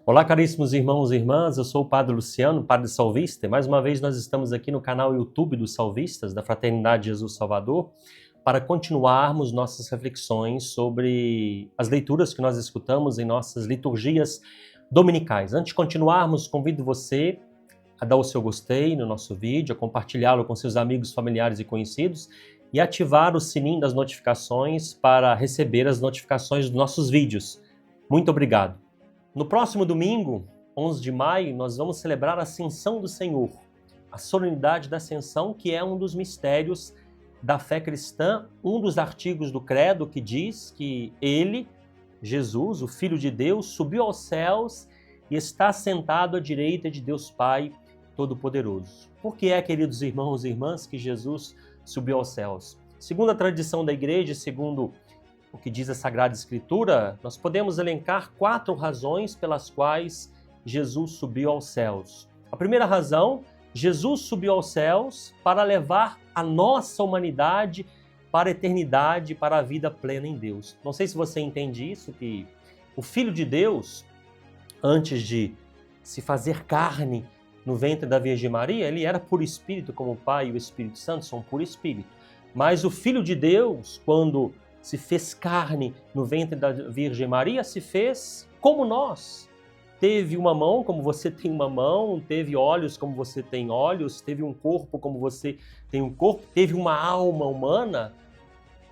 Olá, caríssimos irmãos e irmãs, eu sou o Padre Luciano, Padre Salvista, e mais uma vez nós estamos aqui no canal YouTube dos Salvistas, da Fraternidade Jesus Salvador, para continuarmos nossas reflexões sobre as leituras que nós escutamos em nossas liturgias dominicais. Antes de continuarmos, convido você a dar o seu gostei no nosso vídeo, a compartilhá-lo com seus amigos, familiares e conhecidos e ativar o sininho das notificações para receber as notificações dos nossos vídeos. Muito obrigado. No próximo domingo, 11 de maio, nós vamos celebrar a Ascensão do Senhor, a solenidade da Ascensão, que é um dos mistérios da fé cristã, um dos artigos do credo que diz que ele, Jesus, o Filho de Deus, subiu aos céus e está sentado à direita de Deus Pai Todo-Poderoso. Por que é, queridos irmãos e irmãs, que Jesus subiu aos céus? Segundo a tradição da Igreja, segundo o que diz a Sagrada Escritura, nós podemos elencar 4 razões pelas quais Jesus subiu aos céus. A primeira razão, Jesus subiu aos céus para levar a nossa humanidade para a eternidade, para a vida plena em Deus. Não sei se você entende isso, que o Filho de Deus, antes de se fazer carne no ventre da Virgem Maria, ele era puro Espírito, como o Pai e o Espírito Santo são puro Espírito. Mas o Filho de Deus, quando se fez carne no ventre da Virgem Maria, se fez como nós. Teve uma mão como você tem uma mão, teve olhos como você tem olhos, teve um corpo como você tem um corpo, teve uma alma humana,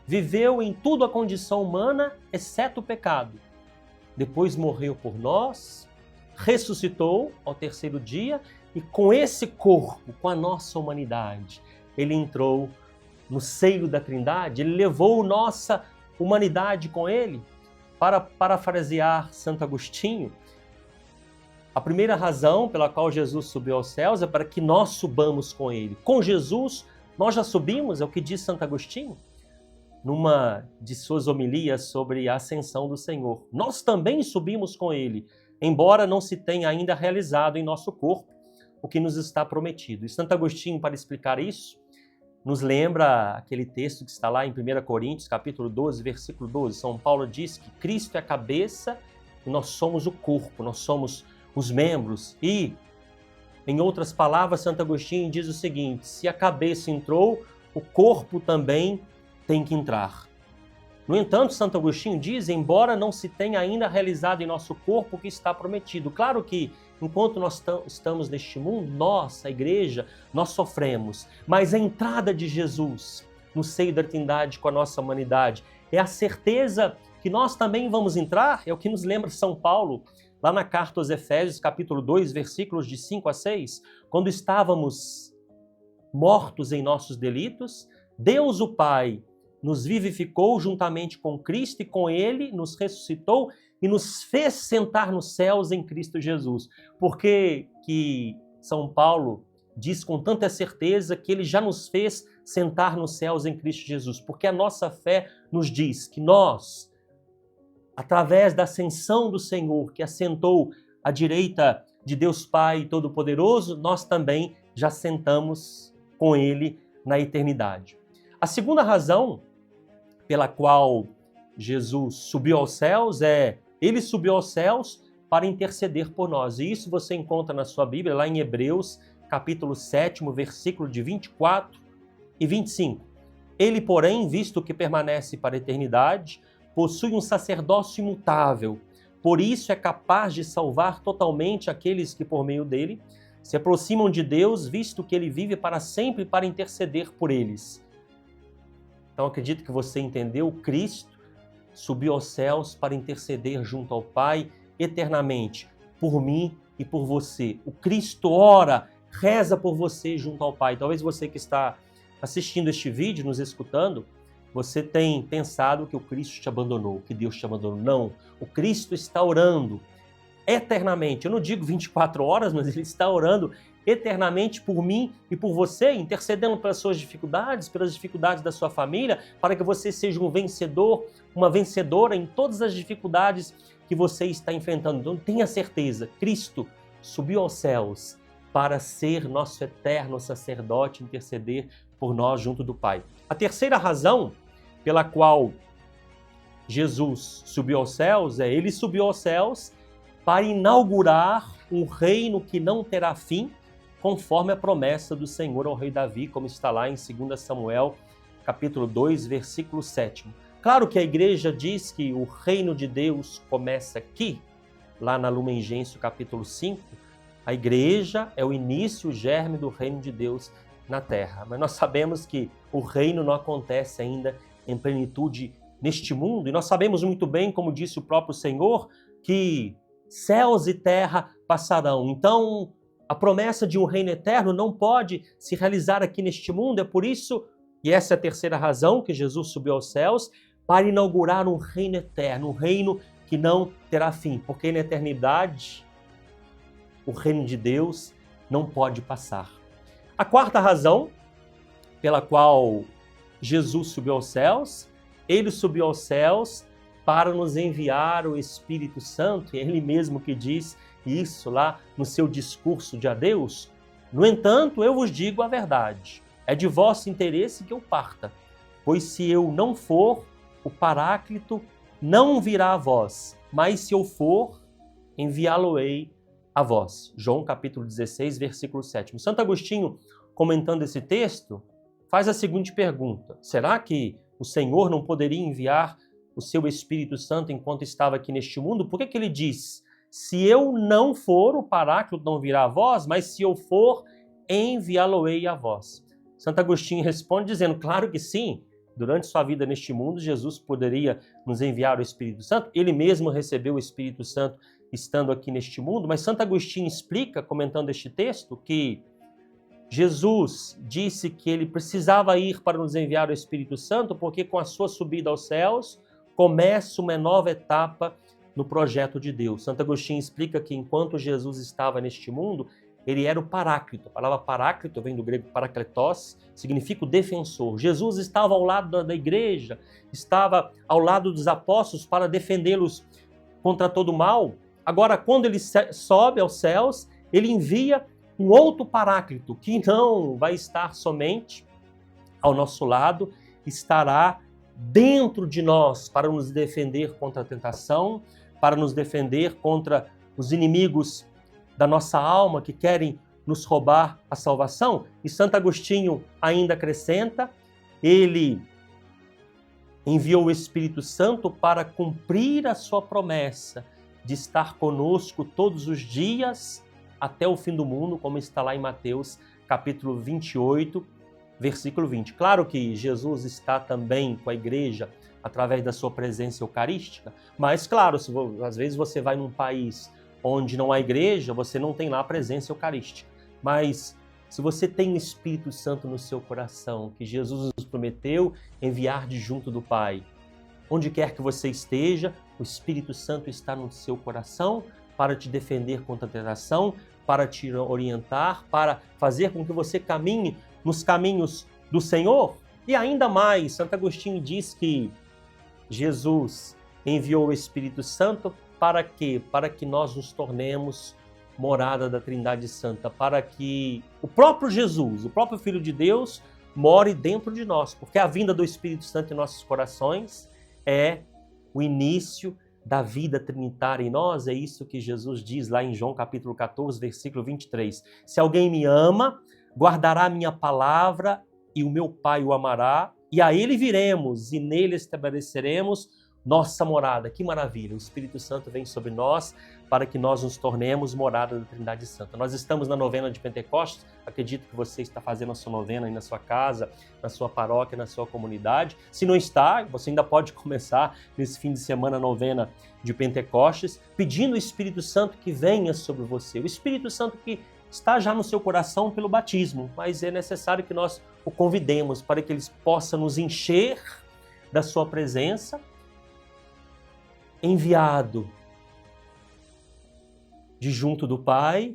viveu em tudo a condição humana, exceto o pecado. Depois morreu por nós, ressuscitou ao 3º dia e com esse corpo, com a nossa humanidade, ele entrou no seio da Trindade, ele levou nossa humanidade com ele. Para parafrasear Santo Agostinho, a primeira razão pela qual Jesus subiu aos céus é para que nós subamos com ele. Com Jesus, nós já subimos, é o que diz Santo Agostinho, numa de suas homilias sobre a ascensão do Senhor. Nós também subimos com ele, embora não se tenha ainda realizado em nosso corpo o que nos está prometido. E Santo Agostinho, para explicar isso, nos lembra aquele texto que está lá em 1 Coríntios, capítulo 12, versículo 12. São Paulo diz que Cristo é a cabeça e nós somos o corpo, nós somos os membros. E, em outras palavras, Santo Agostinho diz o seguinte: se a cabeça entrou, o corpo também tem que entrar. No entanto, Santo Agostinho diz, embora não se tenha ainda realizado em nosso corpo o que está prometido. Claro que, enquanto nós estamos neste mundo, nós, a igreja, nós sofremos. Mas a entrada de Jesus no seio da Trindade com a nossa humanidade é a certeza que nós também vamos entrar, é o que nos lembra São Paulo, lá na carta aos Efésios, capítulo 2, versículos de 5 a 6, quando estávamos mortos em nossos delitos, Deus o Pai nos vivificou juntamente com Cristo e com Ele nos ressuscitou e nos fez sentar nos céus em Cristo Jesus. Por que São Paulo diz com tanta certeza que Ele já nos fez sentar nos céus em Cristo Jesus? Porque a nossa fé nos diz que nós, através da ascensão do Senhor, que assentou à direita de Deus Pai Todo-Poderoso, nós também já sentamos com Ele na eternidade. A segunda razão pela qual Jesus subiu aos céus ele subiu aos céus para interceder por nós. E isso você encontra na sua Bíblia, lá em Hebreus, capítulo 7, versículo de 24 e 25. Ele, porém, visto que permanece para a eternidade, possui um sacerdócio imutável. Por isso é capaz de salvar totalmente aqueles que, por meio dele, se aproximam de Deus, visto que ele vive para sempre para interceder por eles. Então, acredito que você entendeu, Cristo subiu aos céus para interceder junto ao Pai eternamente, por mim e por você. O Cristo ora, reza por você junto ao Pai. Talvez você que está assistindo este vídeo, nos escutando, você tem pensado que o Cristo te abandonou, que Deus te abandonou. Não, o Cristo está orando eternamente. Eu não digo 24 horas, mas ele está orando eternamente por mim e por você, intercedendo pelas suas dificuldades, pelas dificuldades da sua família, para que você seja um vencedor, uma vencedora em todas as dificuldades que você está enfrentando. Então tenha certeza, Cristo subiu aos céus para ser nosso eterno sacerdote, interceder por nós junto do Pai. A terceira razão pela qual Jesus subiu aos céus ele subiu aos céus para inaugurar um reino que não terá fim, conforme a promessa do Senhor ao rei Davi, como está lá em 2 Samuel, capítulo 2, versículo 7. Claro que a igreja diz que o reino de Deus começa aqui, lá na Lumen Gentium, capítulo 5, a igreja é o início, o germe do reino de Deus na terra. Mas nós sabemos que o reino não acontece ainda em plenitude neste mundo, e nós sabemos muito bem, como disse o próprio Senhor, que céus e terra passarão. Então, a promessa de um reino eterno não pode se realizar aqui neste mundo. É por isso, e essa é a terceira razão, que Jesus subiu aos céus, para inaugurar um reino eterno, um reino que não terá fim. Porque na eternidade, o reino de Deus não pode passar. A quarta razão pela qual Jesus subiu aos céus, ele subiu aos céus para nos enviar o Espírito Santo, e é ele mesmo que diz isso lá no seu discurso de adeus. No entanto, eu vos digo a verdade, é de vosso interesse que eu parta, pois se eu não for, o Paráclito não virá a vós, mas se eu for, enviá-lo-ei a vós. João capítulo 16, versículo 7. Santo Agostinho, comentando esse texto, faz a seguinte pergunta: será que o Senhor não poderia enviar o seu Espírito Santo enquanto estava aqui neste mundo? Por que ele diz, se eu não for, o Paráclito não virá a vós, mas se eu for, enviá-lo-ei a vós? Santo Agostinho responde dizendo, claro que sim, durante sua vida neste mundo, Jesus poderia nos enviar o Espírito Santo, ele mesmo recebeu o Espírito Santo estando aqui neste mundo, mas Santo Agostinho explica, comentando este texto, que Jesus disse que ele precisava ir para nos enviar o Espírito Santo, porque com a sua subida aos céus, começa uma nova etapa no projeto de Deus. Santo Agostinho explica que enquanto Jesus estava neste mundo, ele era o Paráclito. A palavra Paráclito vem do grego parakletos, significa o defensor. Jesus estava ao lado da igreja, estava ao lado dos apóstolos para defendê-los contra todo o mal. Agora, quando ele sobe aos céus, ele envia um outro Paráclito, que não vai estar somente ao nosso lado, estará dentro de nós para nos defender contra a tentação, para nos defender contra os inimigos da nossa alma que querem nos roubar a salvação. E Santo Agostinho ainda acrescenta, ele enviou o Espírito Santo para cumprir a sua promessa de estar conosco todos os dias até o fim do mundo, como está lá em Mateus capítulo 28, versículo 20. Claro que Jesus está também com a igreja através da sua presença eucarística, mas claro, às vezes você vai num país onde não há igreja, você não tem lá a presença eucarística. Mas se você tem o Espírito Santo no seu coração, que Jesus nos prometeu enviar de junto do Pai, onde quer que você esteja, o Espírito Santo está no seu coração para te defender contra a tentação, para te orientar, para fazer com que você caminhe nos caminhos do Senhor. E ainda mais, Santo Agostinho diz que Jesus enviou o Espírito Santo para quê? Para que nós nos tornemos morada da Trindade Santa, para que o próprio Jesus, o próprio Filho de Deus, more dentro de nós, porque a vinda do Espírito Santo em nossos corações é o início da vida trinitária em nós. É isso que Jesus diz lá em João capítulo 14, versículo 23. Se alguém me ama, guardará a minha palavra e o meu Pai o amará, e a ele viremos e nele estabeleceremos nossa morada. Que maravilha! O Espírito Santo vem sobre nós para que nós nos tornemos morada da Trindade Santa. Nós estamos na novena de Pentecostes, acredito que você está fazendo a sua novena aí na sua casa, na sua paróquia, na sua comunidade. Se não está, você ainda pode começar nesse fim de semana a novena de Pentecostes, pedindo o Espírito Santo que venha sobre você. O Espírito Santo que está já no seu coração pelo batismo, mas é necessário que nós o convidemos para que ele possa nos encher da sua presença, enviado de junto do Pai,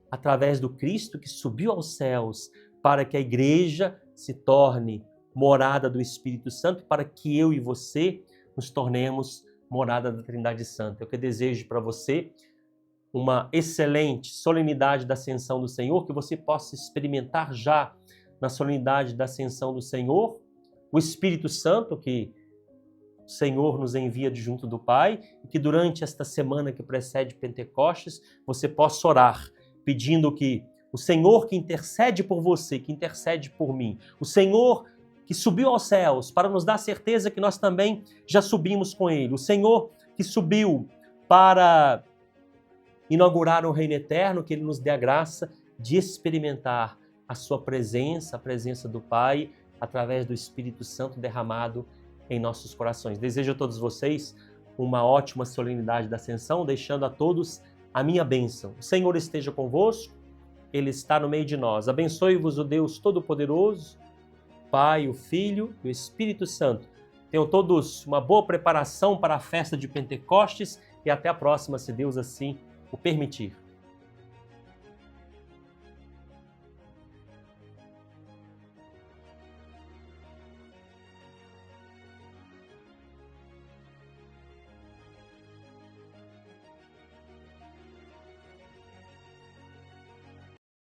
através do Cristo que subiu aos céus, para que a igreja se torne morada do Espírito Santo, para que eu e você nos tornemos morada da Trindade Santa. Eu que desejo para você uma excelente solenidade da Ascensão do Senhor, que você possa experimentar já na solenidade da Ascensão do Senhor o Espírito Santo que o Senhor nos envia de junto do Pai e que durante esta semana que precede Pentecostes você possa orar, pedindo que o Senhor que intercede por você, que intercede por mim, o Senhor que subiu aos céus para nos dar certeza que nós também já subimos com Ele, o Senhor que subiu para inaugurar um reino eterno, que Ele nos dê a graça de experimentar a sua presença, a presença do Pai, através do Espírito Santo derramado em nossos corações. Desejo a todos vocês uma ótima solenidade da Ascensão, deixando a todos a minha bênção. O Senhor esteja convosco, Ele está no meio de nós. Abençoe-vos o Deus Todo-Poderoso, Pai, o Filho e o Espírito Santo. Tenham todos uma boa preparação para a festa de Pentecostes e até a próxima, se Deus assim o permitir.